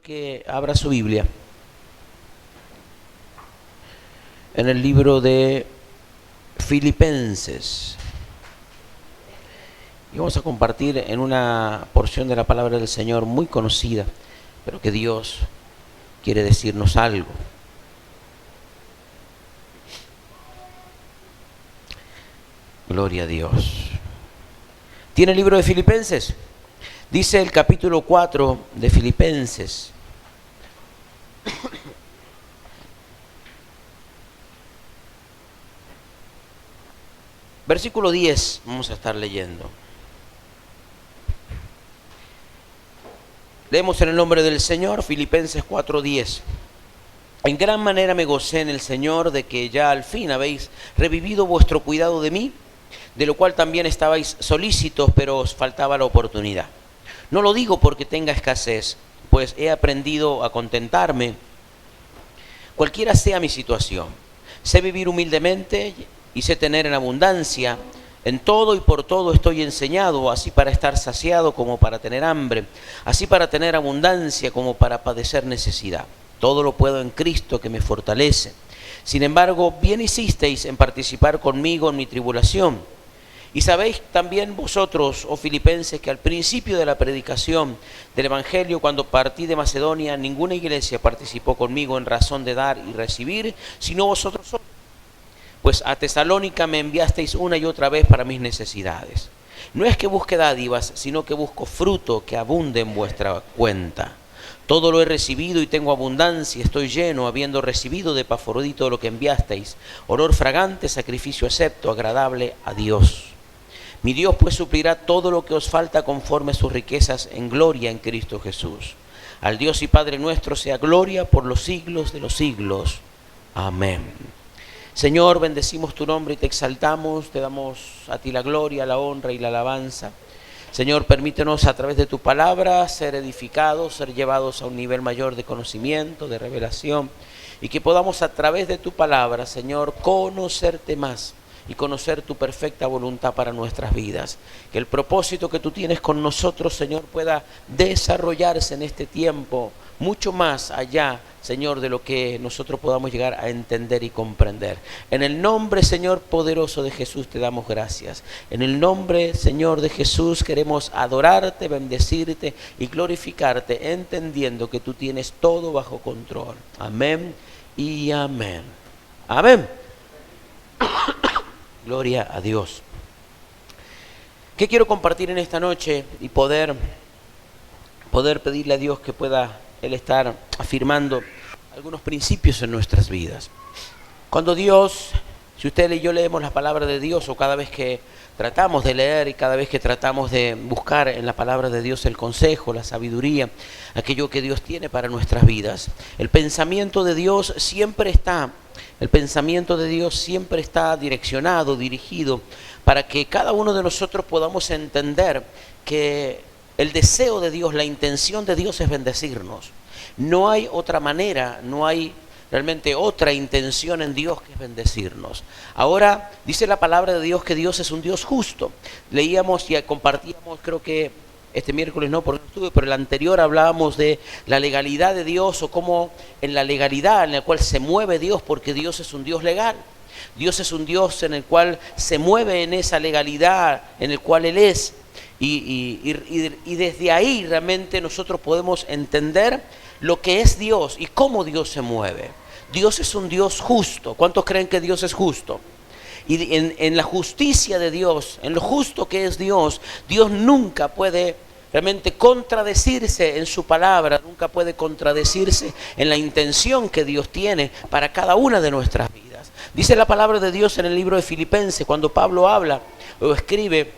que abra su Biblia en el libro de Filipenses. Y vamos a compartir en una porción de la palabra del Señor muy conocida, pero que Dios quiere decirnos algo. Gloria a Dios. ¿Tiene el libro de Filipenses? Dice el capítulo 4 de Filipenses. Versículo 10 vamos a estar leyendo. Leemos en el nombre del Señor, Filipenses 4:10. En gran manera me gocé en el Señor de que ya al fin habéis revivido vuestro cuidado de mí, de lo cual también estabais solícitos, pero os faltaba la oportunidad. No lo digo porque tenga escasez, pues he aprendido a contentarme, cualquiera sea mi situación. Sé vivir humildemente y sé tener en abundancia. En todo y por todo estoy enseñado, así para estar saciado como para tener hambre, así para tener abundancia como para padecer necesidad. Todo lo puedo en Cristo que me fortalece. Sin embargo, bien hicisteis en participar conmigo en mi tribulación. Y sabéis también vosotros, oh filipenses, que al principio de la predicación del Evangelio, cuando partí de Macedonia, ninguna iglesia participó conmigo en razón de dar y recibir, sino vosotros solos. Pues a Tesalónica me enviasteis una y otra vez para mis necesidades. No es que busque dádivas, sino que busco fruto que abunde en vuestra cuenta. Todo lo he recibido y tengo abundancia, estoy lleno, habiendo recibido de Epafrodito lo que enviasteis, olor fragante, sacrificio acepto, agradable a Dios. Mi Dios pues suplirá todo lo que os falta conforme a sus riquezas en gloria en Cristo Jesús. Al Dios y Padre nuestro sea gloria por los siglos de los siglos. Amén. Señor, bendecimos tu nombre y te exaltamos, te damos a ti la gloria, la honra y la alabanza. Señor, permítenos a través de tu palabra ser edificados, ser llevados a un nivel mayor de conocimiento, de revelación, y que podamos a través de tu palabra, Señor, conocerte más y conocer tu perfecta voluntad para nuestras vidas. Que el propósito que tú tienes con nosotros, Señor, pueda desarrollarse en este tiempo mucho más allá, Señor, de lo que nosotros podamos llegar a entender y comprender. En el nombre, Señor, poderoso de Jesús te damos gracias. En el nombre, Señor, de Jesús queremos adorarte, bendecirte y glorificarte, entendiendo que tú tienes todo bajo control. Amén y amén. Amén. Gloria a Dios. ¿Qué quiero compartir en esta noche y poder pedirle a Dios que pueda Él estar afirmando algunos principios en nuestras vidas? Cuando Dios, si usted y yo leemos la palabra de Dios, o cada vez que tratamos de leer y cada vez que tratamos de buscar en la palabra de Dios el consejo, la sabiduría, aquello que Dios tiene para nuestras vidas, el pensamiento de Dios siempre está direccionado, dirigido, para que cada uno de nosotros podamos entender que el deseo de Dios, la intención de Dios es bendecirnos. No hay otra manera, no hay realmente otra intención en Dios que es bendecirnos. Ahora, dice la palabra de Dios que Dios es un Dios justo. Leíamos y compartíamos, creo que este miércoles no, porque no estuve, pero el anterior hablábamos de la legalidad de Dios, o cómo en la legalidad en la cual se mueve Dios, porque Dios es un Dios legal. Dios es un Dios en el cual se mueve en esa legalidad en el cual Él es. Y desde ahí realmente nosotros podemos entender lo que es Dios y cómo Dios se mueve. Dios es un Dios justo. ¿Cuántos creen que Dios es justo? Y en la justicia de Dios, en lo justo que es Dios, Dios nunca puede realmente contradecirse en su palabra, nunca puede contradecirse en la intención que Dios tiene para cada una de nuestras vidas. Dice la palabra de Dios en el libro de Filipenses, cuando Pablo habla o escribe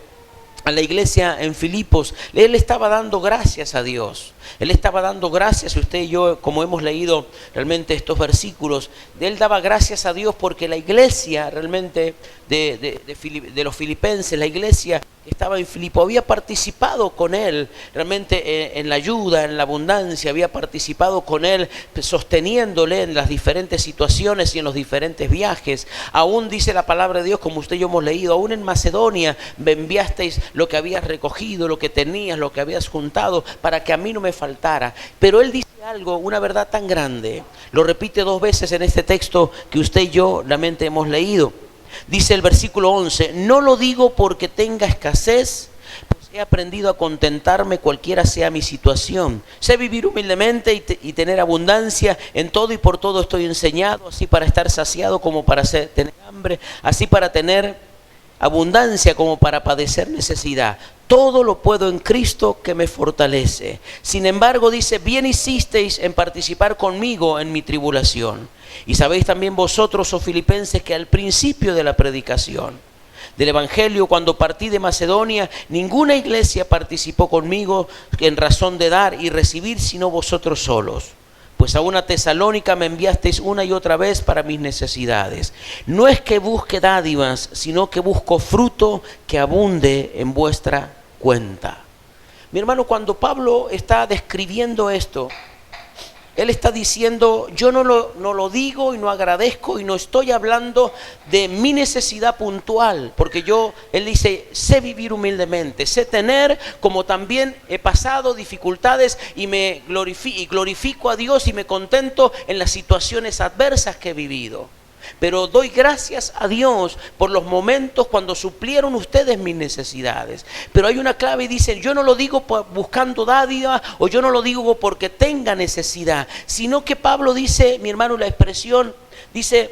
a la iglesia en Filipos, él estaba dando gracias a Dios. Él estaba dando gracias, usted y yo, como hemos leído realmente estos versículos, él daba gracias a Dios porque la iglesia realmente de los filipenses, la iglesia estaba en Filipo, había participado con él realmente en la ayuda, en la abundancia, había participado con él sosteniéndole en las diferentes situaciones y en los diferentes viajes. Aún dice la palabra de Dios, como usted y yo hemos leído, aún en Macedonia me enviasteis lo que habías recogido, lo que tenías, lo que habías juntado, para que a mí no me faltara. Pero él dice algo, una verdad tan grande, lo repite 2 veces en este texto que usted y yo realmente hemos leído. Dice el versículo 11, no lo digo porque tenga escasez, pues he aprendido a contentarme cualquiera sea mi situación. Sé vivir humildemente y tener abundancia, en todo y por todo estoy enseñado, así para estar saciado como para tener hambre, así para tener abundancia como para padecer necesidad. Todo lo puedo en Cristo que me fortalece. Sin embargo, dice, bien hicisteis en participar conmigo en mi tribulación. Y sabéis también vosotros, oh filipenses, que al principio de la predicación del Evangelio, cuando partí de Macedonia, ninguna iglesia participó conmigo en razón de dar y recibir, sino vosotros solos. Pues a una Tesalónica me enviasteis una y otra vez para mis necesidades. No es que busque dádivas, sino que busco fruto que abunde en vuestra cuenta. Mi hermano, cuando Pablo está describiendo esto, él está diciendo, yo no lo digo y no agradezco y no estoy hablando de mi necesidad puntual, porque él dice, sé vivir humildemente, sé tener, como también he pasado dificultades y me glorifico a Dios y me contento en las situaciones adversas que he vivido. Pero doy gracias a Dios por los momentos cuando suplieron ustedes mis necesidades. Pero hay una clave y dicen, yo no lo digo buscando dádiva o yo no lo digo porque tenga necesidad, sino que Pablo dice, mi hermano, la expresión, dice,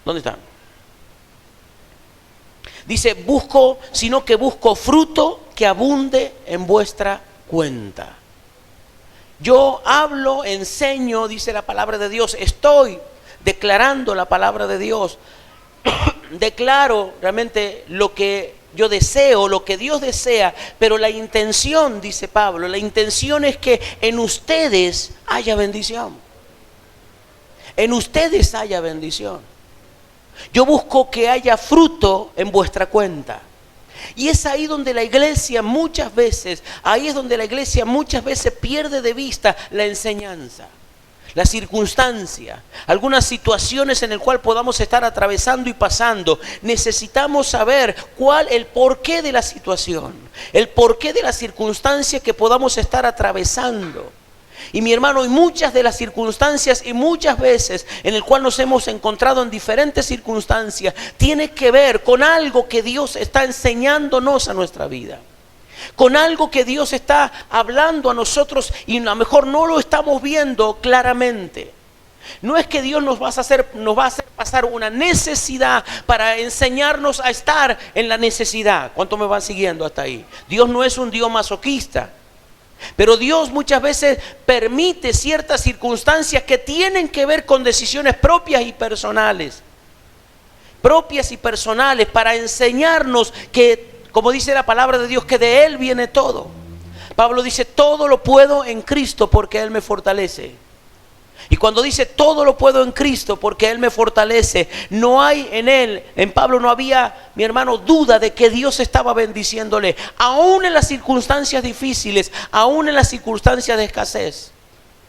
¿dónde está? Dice, sino que busco fruto que abunde en vuestra cuenta. Yo hablo, enseño, dice la palabra de Dios, estoy declarando la palabra de Dios. Declaro realmente lo que yo deseo, lo que Dios desea, pero la intención, dice Pablo, la intención es que en ustedes haya bendición. En ustedes haya bendición. Yo busco que haya fruto en vuestra cuenta. Y es ahí donde la iglesia muchas veces pierde de vista la enseñanza, la circunstancia, algunas situaciones en las cuales podamos estar atravesando y pasando. Necesitamos saber el porqué de la situación, el porqué de la circunstancia que podamos estar atravesando. Y mi hermano, y muchas de las circunstancias y muchas veces en el cual nos hemos encontrado en diferentes circunstancias tiene que ver con algo que Dios está enseñándonos a nuestra vida, con algo que Dios está hablando a nosotros y a lo mejor no lo estamos viendo claramente. No es que Dios nos va a hacer pasar una necesidad para enseñarnos a estar en la necesidad. ¿Cuánto me van siguiendo hasta ahí? Dios no es un Dios masoquista. Pero Dios muchas veces permite ciertas circunstancias que tienen que ver con decisiones propias y personales. Para enseñarnos que, como dice la palabra de Dios, que de Él viene todo. Pablo dice, todo lo puedo en Cristo porque Él me fortalece. Y cuando dice todo lo puedo en Cristo porque Él me fortalece, no hay en Pablo no había, mi hermano, duda de que Dios estaba bendiciéndole, aún en las circunstancias difíciles, aún en las circunstancias de escasez.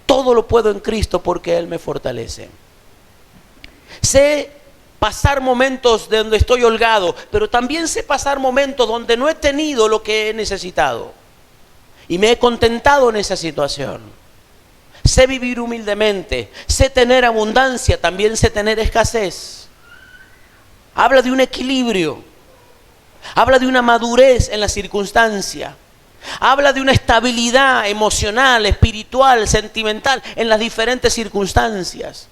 Todo lo puedo en Cristo porque Él me fortalece. Sé pasar momentos de donde estoy holgado, pero también sé pasar momentos donde no he tenido lo que he necesitado y me he contentado en esa situación. Sé vivir humildemente, sé tener abundancia, también sé tener escasez. Habla de un equilibrio, habla de una madurez en la circunstancia, habla de una estabilidad emocional, espiritual, sentimental en las diferentes circunstancias.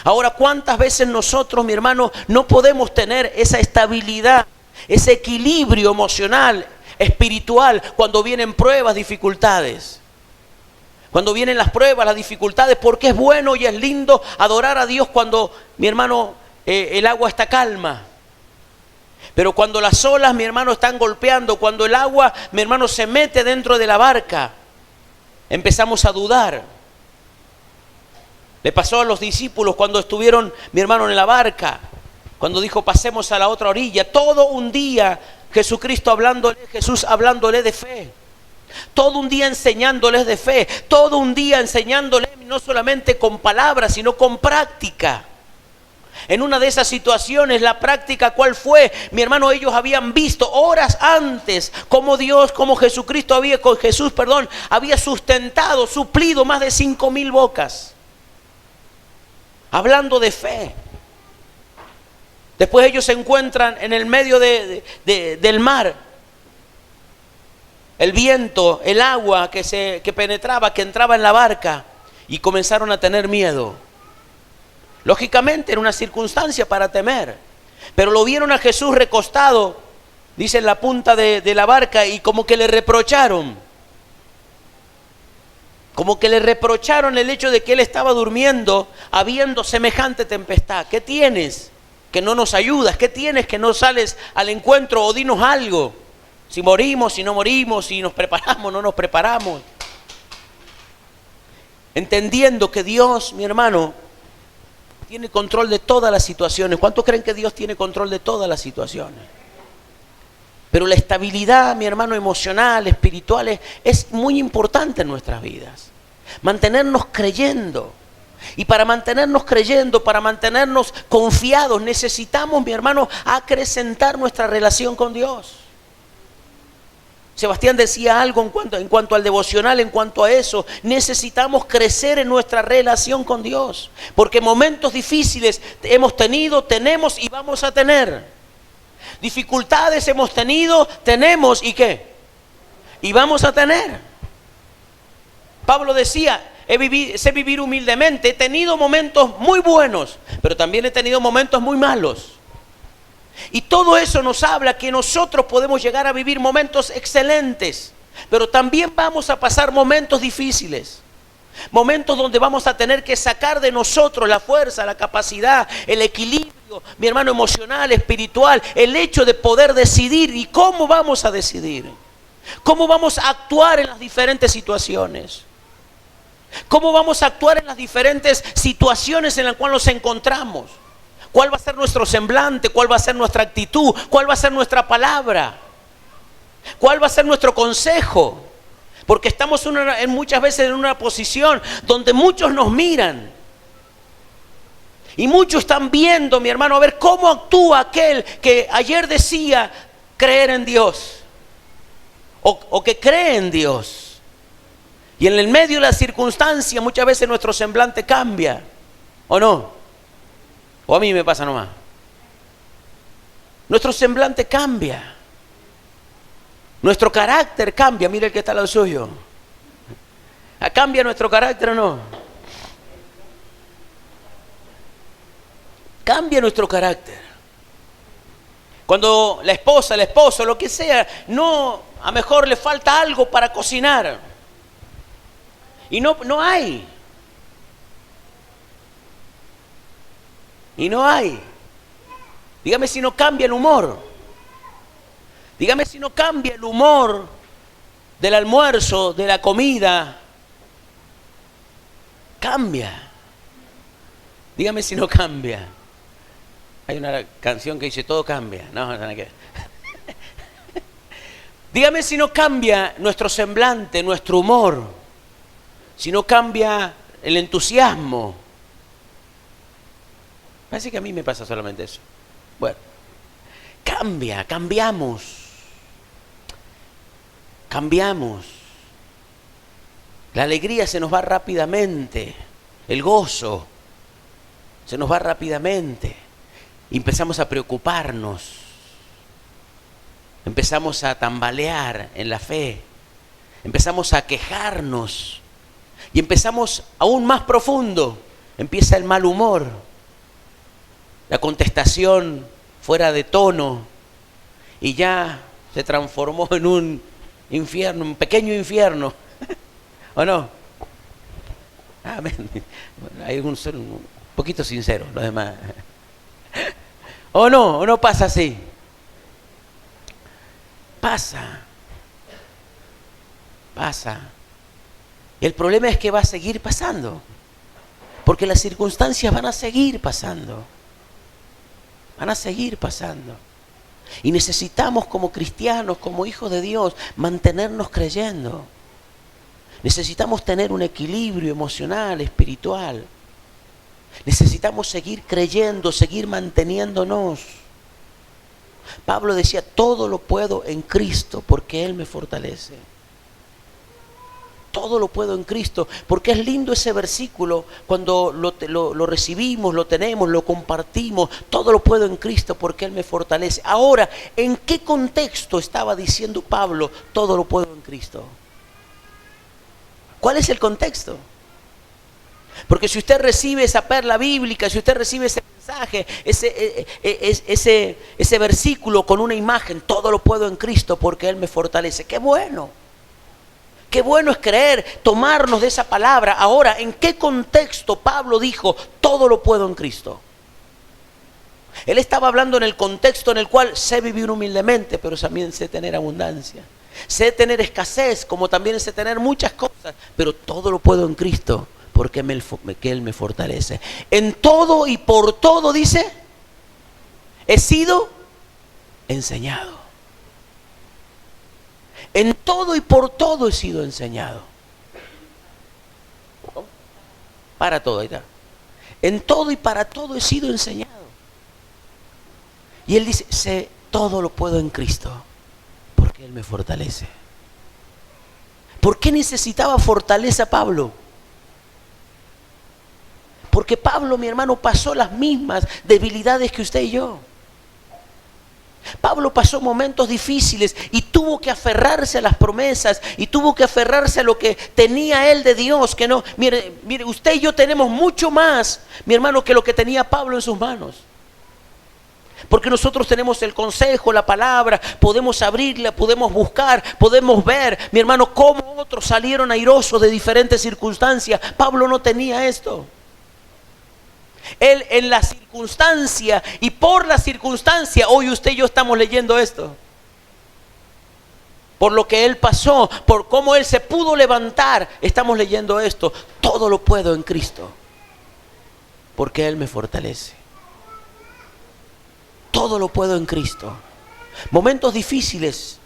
Ahora, ¿cuántas veces nosotros, mi hermano, no podemos tener esa estabilidad, ese equilibrio emocional, espiritual, cuando vienen pruebas, dificultades? Cuando vienen las pruebas, las dificultades, porque es bueno y es lindo adorar a Dios cuando, mi hermano, el agua está calma. Pero cuando las olas, mi hermano, están golpeando, cuando el agua, mi hermano, se mete dentro de la barca, empezamos a dudar. Le pasó a los discípulos cuando estuvieron, mi hermano, en la barca, cuando dijo pasemos a la otra orilla. Todo un día Jesucristo hablándole, Jesús hablándole de fe. Todo un día enseñándoles de fe, todo un día enseñándoles no solamente con palabras, sino con práctica. En una de esas situaciones, la práctica, ¿cuál fue? Mi hermano, ellos habían visto horas antes cómo Jesucristo había sustentado, suplido más de 5,000 bocas. Hablando de fe. Después ellos se encuentran en el medio del mar. El viento, el agua que penetraba, que entraba en la barca, y comenzaron a tener miedo. Lógicamente era una circunstancia para temer, pero lo vieron a Jesús recostado, dice, en la punta de la barca, y como que le reprocharon. Como que le reprocharon el hecho de que él estaba durmiendo habiendo semejante tempestad. ¿Qué tienes que no nos ayudas? ¿Qué tienes que no sales al encuentro? O dinos algo. Si morimos, si no morimos, si nos preparamos, no nos preparamos. Entendiendo que Dios, mi hermano, tiene control de todas las situaciones. ¿Cuántos creen que Dios tiene control de todas las situaciones? Pero la estabilidad, mi hermano, emocional, espiritual, es muy importante en nuestras vidas. Mantenernos creyendo. Y para mantenernos creyendo, para mantenernos confiados, necesitamos, mi hermano, acrecentar nuestra relación con Dios. Sebastián decía algo en cuanto al devocional, en cuanto a eso. Necesitamos crecer en nuestra relación con Dios. Porque momentos difíciles hemos tenido, tenemos y vamos a tener. Dificultades hemos tenido, tenemos y ¿qué? Y vamos a tener. Pablo decía, sé vivir humildemente. He tenido momentos muy buenos, pero también he tenido momentos muy malos. Y todo eso nos habla que nosotros podemos llegar a vivir momentos excelentes, pero también vamos a pasar momentos difíciles. Momentos donde vamos a tener que sacar de nosotros la fuerza, la capacidad, el equilibrio, mi hermano, emocional, espiritual, el hecho de poder decidir. ¿Y cómo vamos a decidir? ¿Cómo vamos a actuar en las diferentes situaciones? ¿Cómo vamos a actuar en las diferentes situaciones en las cuales nos encontramos? ¿Cuál va a ser nuestro semblante? ¿Cuál va a ser nuestra actitud? ¿Cuál va a ser nuestra palabra? ¿Cuál va a ser nuestro consejo? Porque estamos muchas veces en una posición donde muchos nos miran. Y muchos están viendo, mi hermano, a ver cómo actúa aquel que ayer decía creer en Dios. O que cree en Dios. Y en el medio de la circunstancia muchas veces nuestro semblante cambia. ¿O no? ¿O a mí me pasa nomás? Nuestro semblante cambia. Nuestro carácter cambia. Mire el que está al lado suyo. ¿Cambia nuestro carácter o no? Cambia nuestro carácter. Cuando la esposa, el esposo, lo que sea, a lo mejor le falta algo para cocinar. Y no hay. Y no hay. Dígame si no cambia el humor. Dígame si no cambia el humor del almuerzo, de la comida. Cambia. Dígame si no cambia. Hay una canción que dice todo cambia. No, no, no. Dígame si no cambia nuestro semblante, nuestro humor. Si no cambia el entusiasmo. Parece que a mí me pasa solamente eso. Bueno, cambiamos. La alegría se nos va rápidamente. El gozo se nos va rápidamente. Y empezamos a preocuparnos. Empezamos a tambalear en la fe. Empezamos a quejarnos. Y empezamos aún más profundo. Empieza el mal humor. La contestación fuera de tono y ya se transformó en un infierno, un pequeño infierno. ¿O no? Amén. Hay un poquito sincero, los demás. ¿O no pasa así? Pasa. Y el problema es que va a seguir pasando. Porque las circunstancias van a seguir pasando. Van a seguir pasando. Y necesitamos como cristianos, como hijos de Dios, mantenernos creyendo. Necesitamos tener un equilibrio emocional, espiritual. Necesitamos seguir creyendo, seguir manteniéndonos. Pablo decía, todo lo puedo en Cristo porque Él me fortalece. Todo lo puedo en Cristo, porque es lindo ese versículo cuando lo recibimos, lo tenemos, lo compartimos. Todo lo puedo en Cristo porque Él me fortalece. Ahora, ¿en qué contexto estaba diciendo Pablo, todo lo puedo en Cristo? ¿Cuál es el contexto? Porque si usted recibe esa perla bíblica, si usted recibe ese mensaje, ese versículo con una imagen, todo lo puedo en Cristo porque Él me fortalece. ¡Qué bueno! Qué bueno es creer, tomarnos de esa palabra. Ahora, ¿en qué contexto Pablo dijo, todo lo puedo en Cristo? Él estaba hablando en el contexto en el cual sé vivir humildemente, pero también sé tener abundancia. Sé tener escasez, como también sé tener muchas cosas, pero todo lo puedo en Cristo, porque Él me fortalece. En todo y por todo, dice, he sido enseñado. En todo y por todo he sido enseñado. Para todo, ahí está. En todo y para todo he sido enseñado. Y él dice, sé, todo lo puedo en Cristo, porque Él me fortalece. ¿Por qué necesitaba fortaleza Pablo? Porque Pablo, mi hermano, pasó las mismas debilidades que usted y yo. Pablo pasó momentos difíciles y tuvo que aferrarse a las promesas y tuvo que aferrarse a lo que tenía él de Dios. Que no, mire, usted y yo tenemos mucho más, mi hermano, que lo que tenía Pablo en sus manos. Porque nosotros tenemos el consejo, la palabra, podemos abrirla, podemos buscar, podemos ver, mi hermano, cómo otros salieron airosos de diferentes circunstancias. Pablo no tenía esto. Él en la circunstancia y por la circunstancia, hoy usted y yo estamos leyendo esto. Por lo que él pasó, por cómo él se pudo levantar, estamos leyendo esto. Todo lo puedo en Cristo, porque Él me fortalece. Todo lo puedo en Cristo. Momentos difíciles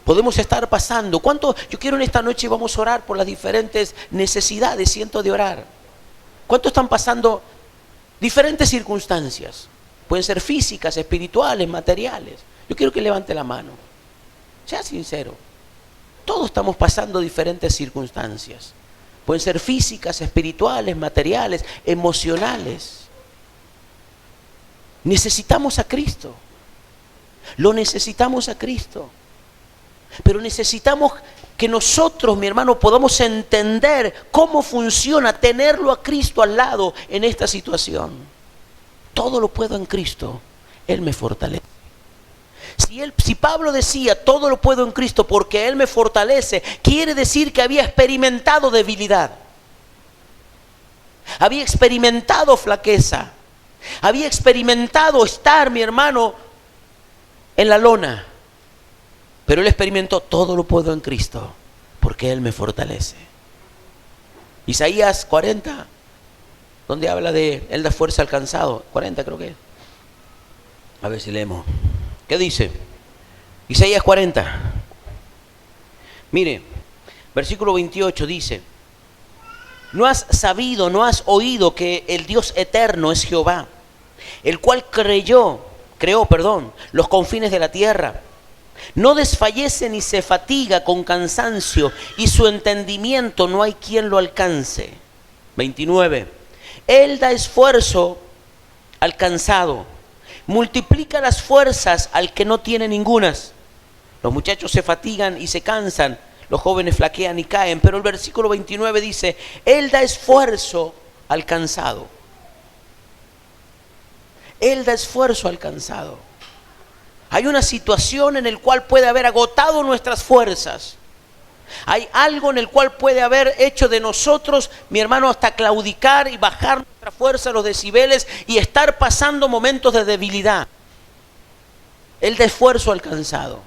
podemos estar pasando. ¿Cuánto? Yo quiero en esta noche, vamos a orar por las diferentes necesidades, siento de orar. ¿Cuánto están pasando diferentes circunstancias? Pueden ser físicas, espirituales, materiales. Yo quiero que levante la mano. Sea sincero. Todos estamos pasando diferentes circunstancias. Pueden ser físicas, espirituales, materiales, emocionales. Necesitamos a Cristo. Lo necesitamos a Cristo. Pero necesitamos que nosotros, mi hermano, podamos entender cómo funciona tenerlo a Cristo al lado en esta situación. Todo lo puedo en Cristo, Él me fortalece. Si Pablo decía, todo lo puedo en Cristo porque Él me fortalece, quiere decir que había experimentado debilidad. Había experimentado flaqueza. Había experimentado estar, mi hermano, en la lona. Pero él experimentó, todo lo puedo en Cristo, porque Él me fortalece. Isaías 40, donde habla de Él da fuerza al cansado. 40 creo que es. A ver si leemos. ¿Qué dice? Isaías 40. Mire, versículo 28 dice: ¿no has sabido, no has oído que el Dios eterno es Jehová, el cual creó los confines de la tierra? No desfallece ni se fatiga con cansancio, y su entendimiento no hay quien lo alcance. 29. Él da esfuerzo al cansado, multiplica las fuerzas al que no tiene ningunas. Los muchachos se fatigan y se cansan, los jóvenes flaquean y caen, pero el versículo 29 dice: Él da esfuerzo al cansado. Él da esfuerzo al cansado. Hay una situación en la cual puede haber agotado nuestras fuerzas. Hay algo en el cual puede haber hecho de nosotros, mi hermano, hasta claudicar y bajar nuestra fuerza, los decibeles, y estar pasando momentos de debilidad. Él da esfuerzo al cansado.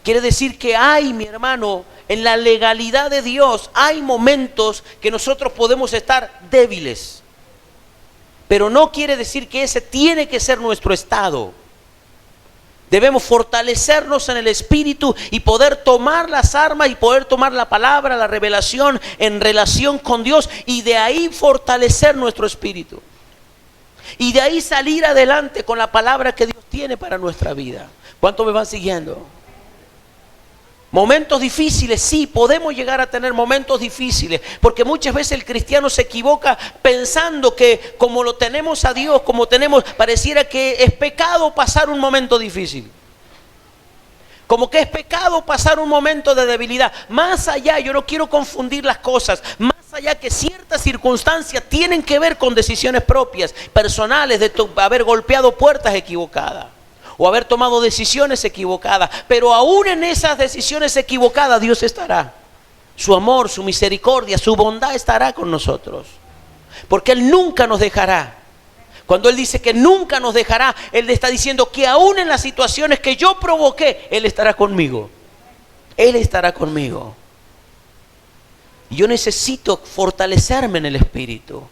Quiere decir que hay, mi hermano, en la legalidad de Dios, hay momentos que nosotros podemos estar débiles. pero no quiere decir que ese tiene que ser nuestro estado. Debemos fortalecernos en el Espíritu y poder tomar las armas y poder tomar la palabra, la revelación en relación con Dios, y de ahí fortalecer nuestro espíritu. Y de ahí salir adelante con la palabra que Dios tiene para nuestra vida. ¿Cuántos me van siguiendo? Momentos difíciles, sí, podemos llegar a tener momentos difíciles, porque muchas veces el cristiano se equivoca pensando que como lo tenemos a Dios, como tenemos, pareciera que es pecado pasar un momento difícil. Como que es pecado pasar un momento de debilidad. Más allá, yo no quiero confundir las cosas, más allá que ciertas circunstancias tienen que ver con decisiones propias, personales, de haber golpeado puertas equivocadas o haber tomado decisiones equivocadas, pero aún en esas decisiones equivocadas Dios estará. Su amor, su misericordia, su bondad estará con nosotros, porque Él nunca nos dejará. Cuando Él dice que nunca nos dejará, Él está diciendo que aún en las situaciones que yo provoqué, Él estará conmigo. Él estará conmigo. Y yo necesito fortalecerme en el Espíritu.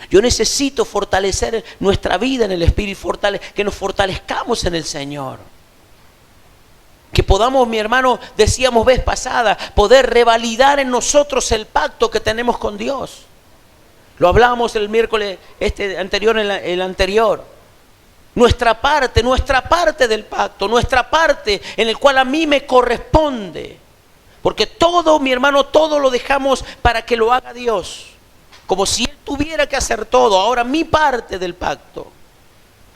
Yo necesito fortalecer nuestra vida en el Espíritu, que nos fortalezcamos en el Señor. Que podamos, mi hermano, decíamos vez pasada, poder revalidar en nosotros el pacto que tenemos con Dios. Lo hablábamos el miércoles anterior, el anterior. Nuestra parte del pacto, nuestra parte en el cual a mí me corresponde. Porque todo, mi hermano, todo lo dejamos para que lo haga Dios. Como si Él tuviera que hacer todo. Ahora mi parte del pacto.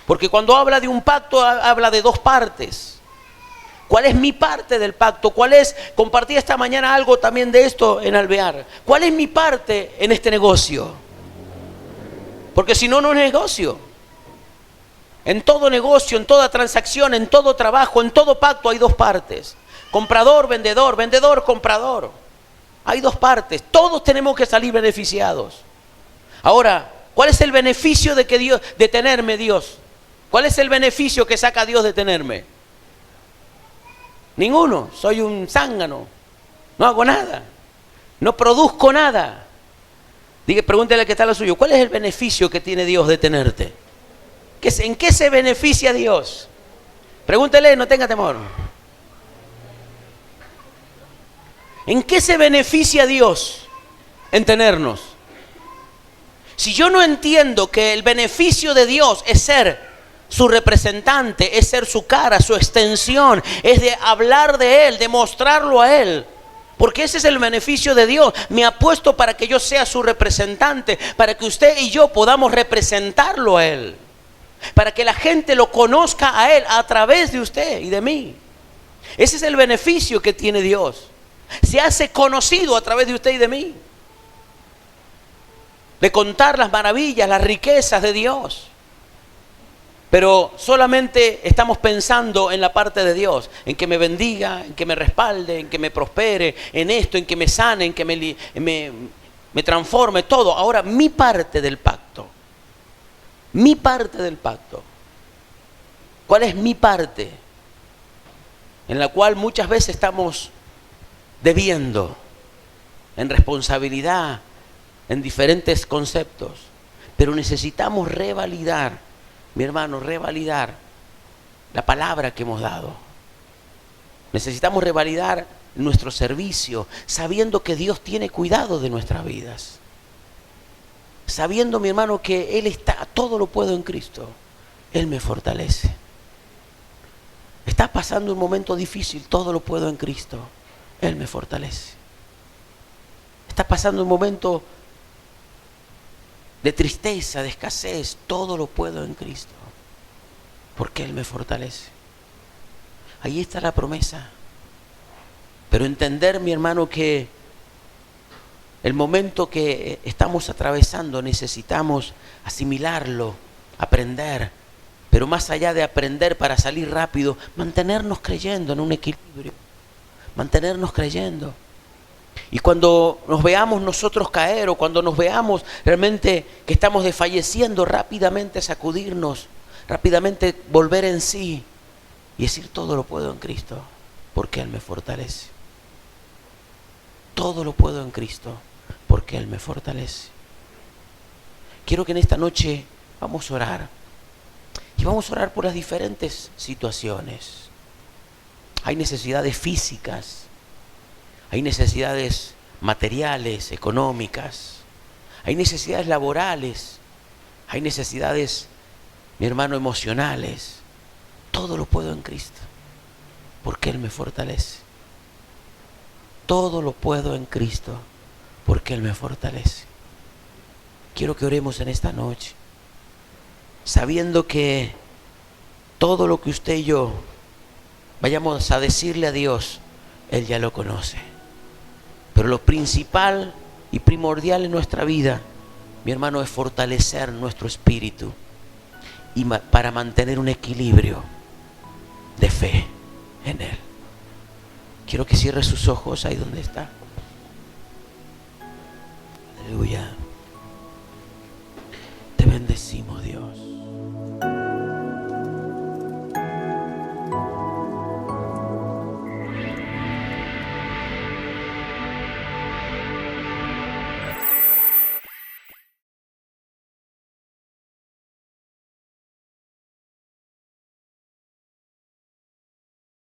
Porque cuando habla de un pacto, habla de dos partes. ¿Cuál es mi parte del pacto? ¿Cuál es? Compartí esta mañana algo también de esto en Alvear. ¿Cuál es mi parte en este negocio? Porque si no, no es negocio. En todo negocio, en toda transacción, en todo trabajo, en todo pacto hay dos partes. Comprador, vendedor, vendedor, comprador. Hay dos partes. Todos tenemos que salir beneficiados. Ahora, ¿cuál es el beneficio de tenerme Dios? ¿Cuál es el beneficio que saca Dios de tenerme? Ninguno. Soy un zángano. No hago nada. No produzco nada. Pregúntele al que está a lo suyo. ¿Cuál es el beneficio que tiene Dios de tenerte? ¿En qué se beneficia Dios? Pregúntele, no tenga temor. ¿En qué se beneficia Dios en tenernos? Si yo no entiendo que el beneficio de Dios es ser su representante, es ser su cara, su extensión, es de hablar de Él, de mostrarlo a Él, porque ese es el beneficio de Dios. Me ha puesto para que yo sea su representante, para que usted y yo podamos representarlo a Él, para que la gente lo conozca a Él a través de usted y de mí. Ese es el beneficio que tiene Dios. Se hace conocido a través de usted y de mí, de contar las maravillas, las riquezas de Dios. Pero solamente estamos pensando en la parte de Dios, en que me bendiga, en que me respalde, en que me prospere, en esto, en que me sane, en que me transforme, todo. Ahora, mi parte del pacto. Mi parte del pacto. ¿Cuál es mi parte? En la cual muchas veces estamos debiendo en responsabilidad, en diferentes conceptos. Pero necesitamos revalidar, mi hermano, revalidar la palabra que hemos dado. Necesitamos revalidar nuestro servicio, sabiendo que Dios tiene cuidado de nuestras vidas. Sabiendo, mi hermano, que Él está, todo lo puedo en Cristo. Él me fortalece. Está pasando un momento difícil, todo lo puedo en Cristo. Él me fortalece. Está pasando un momento de tristeza, de escasez, todo lo puedo en Cristo, porque Él me fortalece. Ahí está la promesa. Pero entender, mi hermano, que el momento que estamos atravesando necesitamos asimilarlo, aprender, pero más allá de aprender para salir rápido, mantenernos creyendo en un equilibrio, mantenernos creyendo. Y cuando nos veamos nosotros caer, o cuando nos veamos realmente que estamos desfalleciendo, rápidamente sacudirnos, rápidamente volver en sí y decir: todo lo puedo en Cristo, porque Él me fortalece. Todo lo puedo en Cristo, porque Él me fortalece. quiero que en esta noche vamos a orar. Y vamos a orar por las diferentes situaciones. Hay necesidades físicas, hay necesidades materiales, económicas, hay necesidades laborales, hay necesidades, mi hermano, emocionales. Todo lo puedo en Cristo, porque Él me fortalece. Todo lo puedo en Cristo, porque Él me fortalece. Quiero que oremos en esta noche, sabiendo que todo lo que usted y yo vayamos a decirle a Dios, Él ya lo conoce. Pero lo principal y primordial en nuestra vida, mi hermano, es fortalecer nuestro espíritu y para mantener un equilibrio de fe en Él. Quiero que cierre sus ojos ahí donde está. Aleluya.